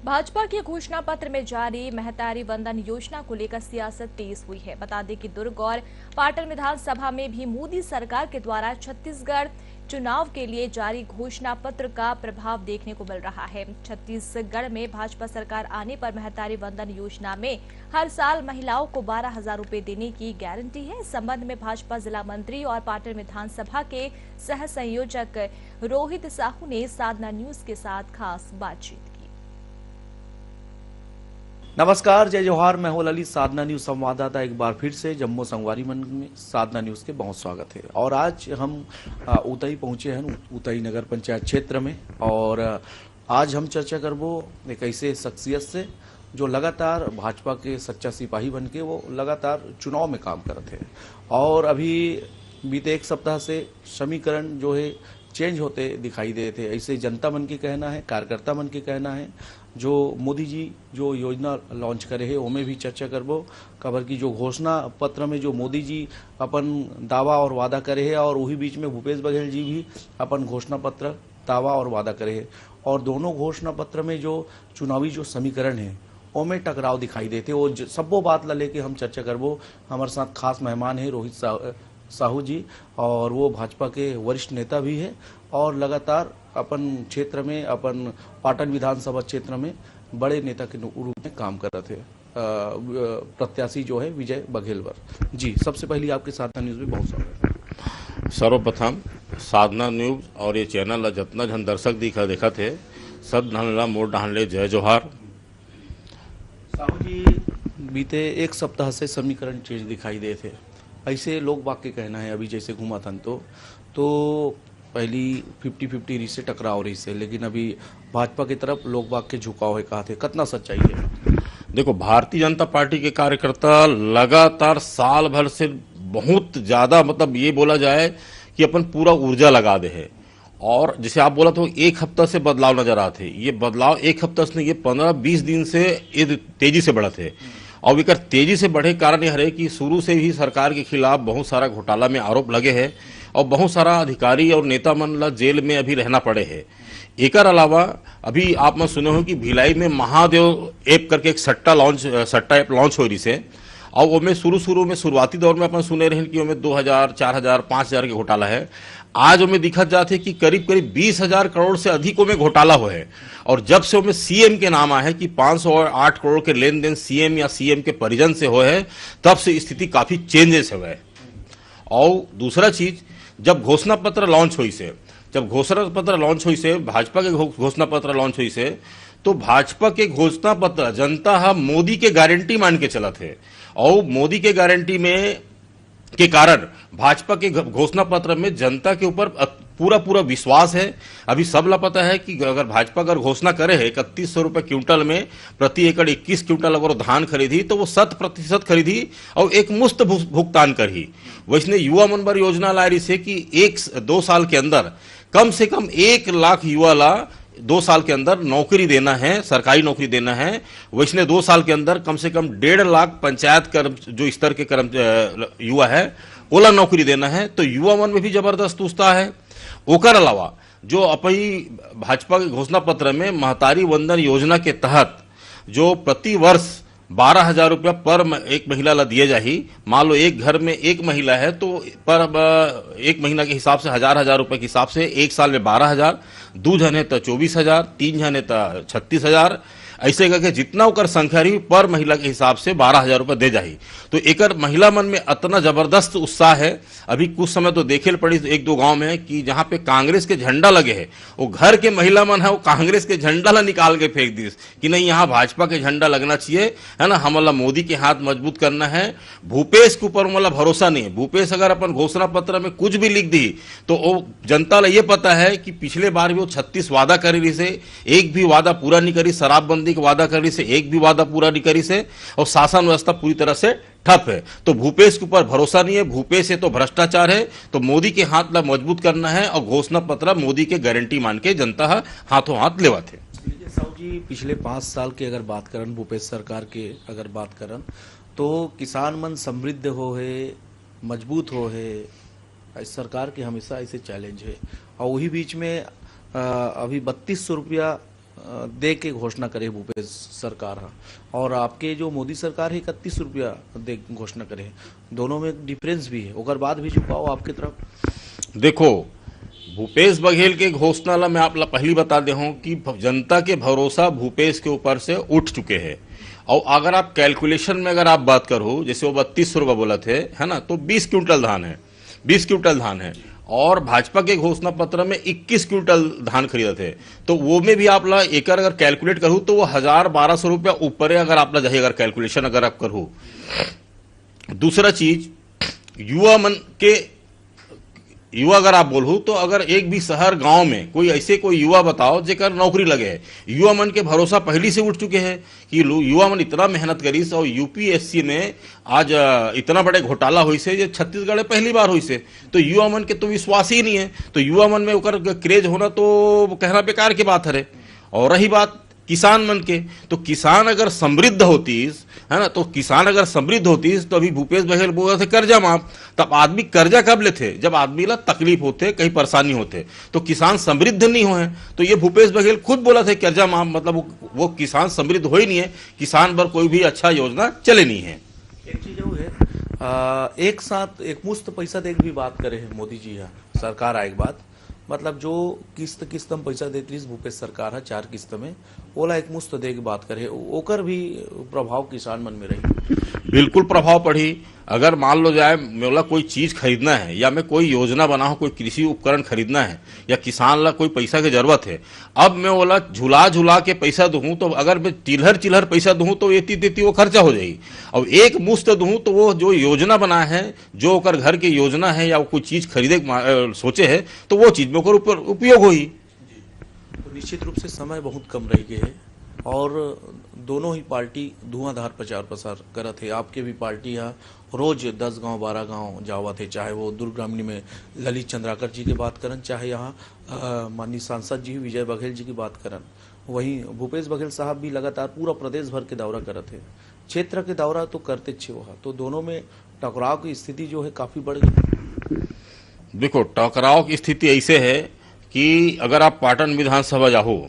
भाजपा के घोषणा पत्र में जारी महतारी वंदन योजना को लेकर सियासत तेज हुई है। बता दें कि दुर्ग और पाटन विधानसभा में भी मोदी सरकार के द्वारा छत्तीसगढ़ चुनाव के लिए जारी घोषणा पत्र का प्रभाव देखने को मिल रहा है। छत्तीसगढ़ में भाजपा सरकार आने पर महतारी वंदन योजना में हर साल महिलाओं को 12,000 रुपए देने की गारंटी है। इस संबंध में भाजपा जिला मंत्री और पाटन विधानसभा के सह संयोजक रोहित साहू ने साधना न्यूज के साथ खास बातचीत की। नमस्कार, जय जोहार। मैं हूं ललित, साधना न्यूज संवाददाता। एक बार फिर से जम्मू संगवारी मंडल में साधना न्यूज के बहुत स्वागत है। और आज हम उतई पहुंचे हैं, उतई नगर पंचायत क्षेत्र में। और आज हम चर्चा करबो एक ऐसे शख्सियत से जो लगातार भाजपा के सच्चा सिपाही बन के वो लगातार चुनाव में काम करते हैं। और अभी बीते एक सप्ताह से समीकरण जो है चेंज होते दिखाई देते। ऐसे जनता मन के कहना है, कार्यकर्ता मन के कहना है। जो मोदी जी जो योजना लॉन्च करे है ओमे भी चर्चा करबो। खबर की जो घोषणा पत्र में जो मोदी जी अपन दावा और वादा करे है, और वही बीच में भूपेश बघेल जी भी अपन घोषणा पत्र दावा और वादा करे है। और दोनों घोषणा पत्र में जो चुनावी जो समीकरण है ओमे टकराव दिखाई देते। वो सबो बात ला लेके हम चर्चा करबो। हमारे साथ खास मेहमान है रोहित साहू जी, और वो भाजपा के वरिष्ठ नेता भी है और लगातार अपन क्षेत्र में, अपन पाटन विधानसभा क्षेत्र में बड़े नेता के रूप में काम कर रहे थे। प्रत्याशी जो है विजय बघेलवर जी। सबसे पहले आपके साधना न्यूज में बहुत स्वागत। सर्वप्रथम साधना न्यूज और ये चैनल जितना जन दर्शक देखा थे सब धनला मोर डाहले जय जोहार। साहू जी, बीते एक सप्ताह से समीकरण चेंज दिखाई दे थे। ऐसे लोग बाग के कहना है, अभी जैसे घुमा था तो पहली 50-50 री से टकराव रही से, लेकिन अभी भाजपा की तरफ लोग बाग के झुकाव है। कहा थे कितना सच्चाई है? देखो, भारतीय जनता पार्टी के कार्यकर्ता लगातार साल भर से बहुत ज्यादा, मतलब ये बोला जाए कि अपन पूरा ऊर्जा लगा दे है। और जैसे आप बोला तो एक हफ्ता से बदलाव नजर आते। ये बदलाव एक हफ्ता से नहीं, ये 15-20 दिन से ये तेजी से बढ़ा थे। और विकर तेजी से बढ़े कारण यह है कि शुरू से ही सरकार के खिलाफ बहुत सारा घोटाला में आरोप लगे हैं और बहुत सारा अधिकारी और नेता मन ला जेल में अभी रहना पड़े है। एक अलावा अभी आप में सुने हो कि भिलाई में महादेव ऐप करके एक सट्टा ऐप लॉन्च हो रही से। और वो में शुरू में शुरुआती दौर में अपन सुने रहे कि उसमें 2,000, 4,000, 5,000 के घोटाला है। आज उनमें दिखा जाते कि करीब 20,000 करोड़ से अधिक में घोटाला हुआ है। और जब से उनमें सीएम के नाम आया है कि 508 करोड़ के लेन देन सीएम या सीएम के परिजन से हुए है, तब से स्थिति काफी चेंजेस हुआ है। और दूसरा चीज, जब घोषणा पत्र लॉन्च हुई से, भाजपा के घोषणा पत्र लॉन्च हुई से, तो भाजपा के घोषणा पत्र जनता मोदी के गारंटी मान के चला थे। और मोदी के गारंटी में के कारण भाजपा के घोषणा पत्र में जनता के ऊपर पूरा विश्वास है। अभी सबला पता है कि अगर भाजपा अगर घोषणा करे है 3100 रुपए क्विंटल में प्रति एकड़ 21 क्विंटल अगर धान खरीदी तो वो 100% खरीदी और एक मुफ्त भुगतान करी। वैसने युवा मनबर योजना ला रही से कि 1-2 साल के अंदर कम से कम 1 लाख युवा ला 2 साल के अंदर नौकरी देना है, सरकारी नौकरी देना है। वैसने 2 साल के अंदर कम से कम 1.5 लाख पंचायत जो स्तर के युवा है ओला नौकरी देना है। तो युवा मन में भी जबरदस्त उत्साह है। ओकर अलावा जो अपनी भाजपा के घोषणा पत्र में महतारी वंदन योजना के तहत जो प्रति वर्ष 12,000 रुपया पर एक महिला ला दिए जाही। मान लो एक घर में एक महिला है तो पर एक महीना के हिसाब से 1,000 रुपए के हिसाब से एक साल में 12,000, 2 जन है तो 24,000, 3 जन है तो 36,000, ऐसे करके जितना उकर संख्या रही पर महिला के हिसाब से 12,000 रुपए दे जाही। तो एक महिला मन में इतना जबरदस्त उत्साह है। अभी कुछ समय तो देखे पड़ी 1-2 गांव में कि जहां पे कांग्रेस के झंडा लगे है, वो घर के महिला मन है वो कांग्रेस के झंडा ला निकाल के फेंक दी कि नहीं, यहाँ भाजपा के झंडा लगना चाहिए, है ना, हमारा मोदी के हाथ मजबूत करना है। भूपेश के ऊपर मतलब भरोसा नहीं है। भूपेश अगर अपन घोषणा पत्र में कुछ भी लिख दी तो वो जनता ला ये पता है कि पिछले बार भी वो 36 वादा करी रही से, एक भी वादा पूरा नहीं करी। शराबबंदी के वादा करी से एक भी वादा पूरा नहीं करी से, और शासन व्यवस्था पूरी तरह से ठप है। तो भूपेश के ऊपर भरोसा नहीं है। भूपेश है तो भ्रष्टाचार है। तो मोदी के हाथ ला मजबूत करना है और घोषणा पत्र मोदी के गारंटी मान के जनता हाथों हाथ लेवा थे। साहू जी, पिछले 5 साल की अगर बात करन, भूपेश सरकार के अगर बात करन, तो किसान मन समृद्ध हो है, मजबूत हो है। सरकार के हमेशा ऐसे चैलेंज है। और वही बीच में अभी 3200 रुपया दे के घोषणा करे भूपेश सरकार हा, और आपके जो मोदी सरकार है 31 रुपया दे घोषणा करे, दोनों में डिफरेंस भी है, ओकर बाद भी झुकाओ आपके तरफ। देखो, भूपेश बघेल के घोषणा ला मैं आप ला पहली बता दे हूं कि जनता के भरोसा भूपेश के ऊपर से उठ चुके हैं। और अगर आप कैलकुलेशन में अगर आप बात करो, जैसे वो 32 रुपये बोला थे, है ना, तो 20 क्विंटल धान है, 20 क्विंटल धान है। और भाजपा के घोषणा पत्र में 21 क्विंटल धान खरीदा थे, तो वो में भी आप ला एक अगर कैलकुलेट करूँ तो वो 1000-1200 रुपया ऊपर है, अगर आप ला जाइए अगर कैलकुलेशन अगर आप करूँ। दूसरा चीज, युवा अगर आप बोलूँ तो अगर एक भी शहर गांव में कोई ऐसे कोई युवा बताओ जेकर नौकरी लगे है, युवा मन के भरोसा पहली से उठ चुके हैं कि युवा मन इतना मेहनत करी और यूपीएससी में आज इतना बड़े घोटाला हुई से, ये छत्तीसगढ़ में पहली बार हुई से, तो युवा मन के तो विश्वास ही नहीं है, तो युवा मन में ओकर क्रेज होना तो कहना बेकार की बात है। और रही बात किसान मन के, तो किसान अगर समृद्ध होती है ना, तो किसान अगर समृद्ध होती तो अभी भूपेश बघेल बोल रहे थे कर्जा माफ, तब आदमी कर्जा कब लेते जब आदमी ला तकलीफ होते, कहीं परेशानी होते, तो किसान समृद्ध नहीं हुए। तो ये भूपेश बघेल खुद बोला थे कर्जा माफ, मतलब वो किसान समृद्ध हो ही नहीं है, किसान पर कोई भी अच्छा योजना चले नहीं है। एक चीज वो है, एक साथ एक मुश्त पैसा दे के भी बात करे है मोदी जी है सरकार आए के बाद, मतलब जो किस्त में पैसा देती है भूपेश सरकार है 4 किस्त में, ओला एक मुश्त दे के बात करे, ओकर भी प्रभाव किसान मन में रही। बिल्कुल प्रभाव पड़ी। अगर मान लो जाए मोला कोई चीज खरीदना है या मैं कोई योजना बनाऊं, कोई कृषि उपकरण खरीदना है या किसान ला कोई पैसा की जरूरत है, अब मैं ओला झुला के पैसा दूं, तो अगर मैं चिल्हर पैसा दूं तो एती वो खर्चा हो जाएगी। अब एक मुश्त दूं तो वो जो योजना बना है, जो ओकर घर की योजना है या कोई चीज खरीदे सोचे है, तो वो चीज में ओकर ऊपर उपयोग होगी। तो निश्चित रूप से समय बहुत कम रह गए है और दोनों ही पार्टी धुआंधार प्रचार प्रसार करत है। आपके भी पार्टी है रोज 10 गांव 12 गांव जावत है, चाहे वो दुर्ग ग्रामीण में ललित चंद्राकर जी की बात करन, चाहे यहाँ माननीय सांसद जी विजय बघेल जी की बात करन, वहीं भूपेश बघेल साहब भी लगातार पूरा प्रदेश भर के दौरा करत है, क्षेत्र के दौरा तो करते अच्छे वहाँ, तो दोनों में टकराव की स्थिति जो है काफी बढ़ गई। देखो, टकराव की स्थिति ऐसे है कि अगर आप पाटन विधानसभा जाओ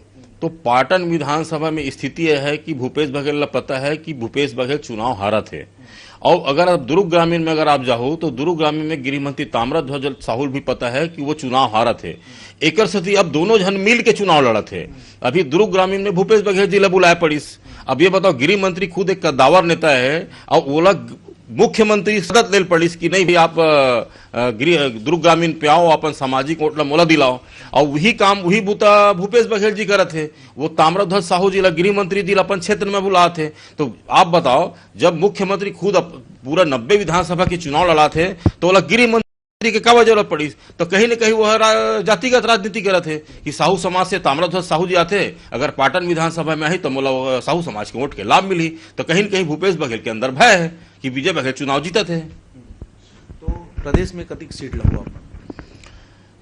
तो पाटन विधानसभा में स्थिति यह है कि भूपेश बघेल ला पता है कि भूपेश बघेल चुनाव हारा थे। और अगर आप दुर्ग ग्रामीण में अगर आप जाओ तो दुर्ग ग्रामीण में गृह मंत्री ताम्रध्वज साहू भी पता है कि वो चुनाव हारा थे। एक स्थिति अब दोनों जन मिल के चुनाव लड़ा थे। अभी दुर्ग ग्रामीण में भूपेश बघेल जी ला बुलाया पड़िस। अब ये बताओ, गृह मंत्री खुद एक कद्दावर नेता है और ओला मुख्यमंत्री सदत लेल पड़िस कि नहीं भाई आप दुर्ग ग्रामीण पे आओ, अपन सामाजिक वोट ला मोला दिलाओ, और वही काम वही बूता भूपेश बघेल जी करत थे। वो ताम्रध्वज साहू जी ला गृह मंत्री जी ला अपन क्षेत्र में बुला थे। तो आप बताओ, जब मुख्यमंत्री खुद पूरा 90 विधानसभा के चुनाव लड़ा थे तो ओला गृह मंत्री के कब जरूरत पड़ी, तो कहीं न कहीं वह जातिगत राजनीति करत है कि साहू समाज से ताम्रध्वज साहू जी आते, अगर पाटन विधानसभा में आई तो मोला साहू समाज के वोट के लाभ मिली, तो कहीं न कहीं भूपेश बघेल के अंदर भय है कि विजय बघेल चुनाव जीता थे। तो प्रदेश में कतिक सीट लगवा?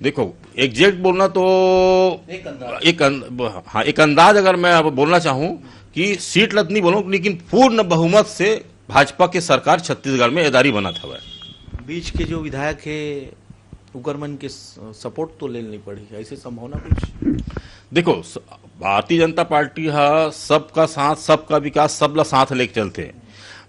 देखो, एग्जैक्ट बोलना तो एक अंदाज अगर मैं अब बोलना चाहूं कि सीट लत नहीं बोलूं, लेकिन पूर्ण बहुमत से भाजपा के सरकार छत्तीसगढ़ में एदारी बना था। बीच के जो विधायक है उकरमन के सपोर्ट तो ले नहीं पड़ी, ऐसे संभावना कुछ? देखो, भारतीय जनता पार्टी है सबका साथ, सबका विकास, सबला साथ लेके चलते हैं।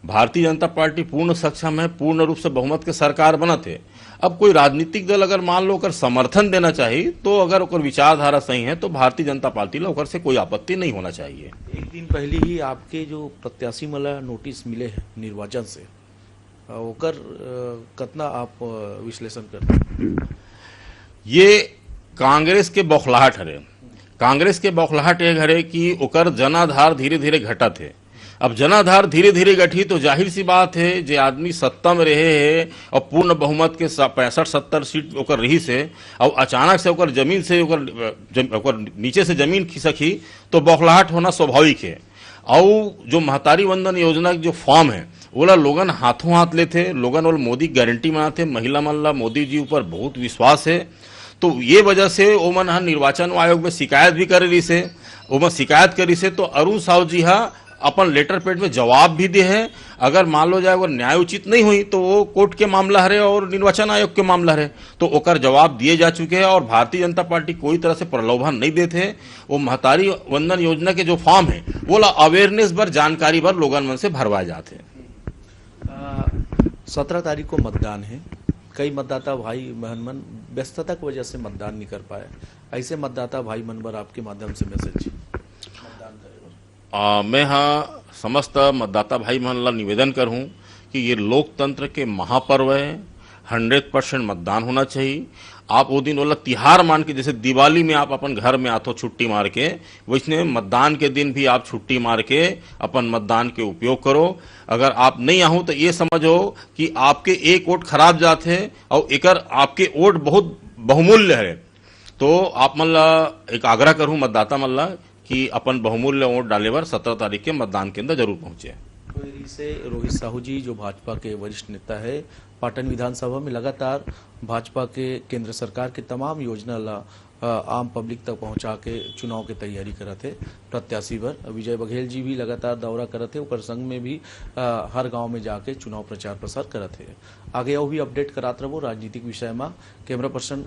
भारतीय जनता पार्टी पूर्ण सक्षम है, पूर्ण रूप से बहुमत के सरकार बनत है। अब कोई राजनीतिक दल अगर मान लो अगर समर्थन देना चाहिए, तो अगर ओकर विचारधारा सही है तो भारतीय जनता पार्टी ला ओकर से कोई आपत्ति नहीं होना चाहिए। एक दिन पहले ही आपके जो प्रत्याशी मला नोटिस मिले हैं निर्वाचन से, ओकर कितना आप विश्लेषण करते हैं? ये कांग्रेस के बौखलाहट हरे। कांग्रेस के बौखलाहट एक हरे कि ओकर जनाधार धीरे धीरे घटत है। अब जनाधार धीरे धीरे घटी तो जाहिर सी बात है, जो आदमी सत्ता में रहे है और पूर्ण बहुमत के 65-70 सीट ओकर रही से, और अचानक से ओकर जमीन से ओकर नीचे से जमीन खिसकी, तो बौखलाहट होना स्वाभाविक है। और जो महतारी वंदन योजना की जो फॉर्म है ओला लोगन हाथों हाथ लेते, लोगन और मोदी गारंटी बनाते, महिला मन ला मोदी जी ऊपर बहुत विश्वास है। तो ये वजह से ओमन निर्वाचन आयोग में शिकायत भी कर रही से, ओमन शिकायत करी से, तो अरुण साहू जी हा अपन लेटर पेड में जवाब भी दे हैं। अगर मान लो जाए वो न्याय उचित नहीं हुई तो वो कोर्ट के मामला हरे और निर्वाचन आयोग के मामला हरे, तो ओकर जवाब दिए जा चुके हैं। और भारतीय जनता पार्टी कोई तरह से प्रलोभन नहीं देते। वो महतारी वंदन योजना के जो फॉर्म है वो अवेयरनेस पर, जानकारी पर लोगन मन से भरवाए जाते हैं। 17 तारीख को मतदान है। कई मतदाता भाई बहन मन व्यस्तता की वजह से मतदान नहीं कर पाए। ऐसे मतदाता भाई मन पर आपके माध्यम से मैसेज मतदान करें। मैं हाँ समस्त मतदाता भाई मन ला निवेदन करूँ कि ये लोकतंत्र के महापर्व है, 100% मतदान होना चाहिए। आप वो दिन वाला तिहार मान के, जैसे दिवाली में आप अपन घर में आते हो छुट्टी मार के, वैसे मतदान के दिन भी आप छुट्टी मार के अपन मतदान के उपयोग करो। अगर आप नहीं आहू तो ये समझो कि आपके एक वोट खराब जाते हैं और एकर आपके वोट बहुत बहुमूल्य है। तो आप मन ला एक आग्रह करूँ मतदाता मन ला कि अपन बहुमूल्य वोट डाले बार 17 तारीख के मतदान केंद्र जरूर पहुंचे। कोयरी से रोहित साहू जी जो भाजपा के वरिष्ठ नेता है, पाटन विधानसभा में लगातार भाजपा के केंद्र सरकार के तमाम योजना ला आम पब्लिक तक पहुंचा के चुनाव की तैयारी करते हैं। प्रत्याशी बर विजय बघेल जी भी लगातार दौरा करते हैं, ओकर संग में भी हर गांव में जाके चुनाव प्रचार प्रसार करते हैं। आगे और भी अपडेट कराते रहो राजनीतिक विषय में। Camera person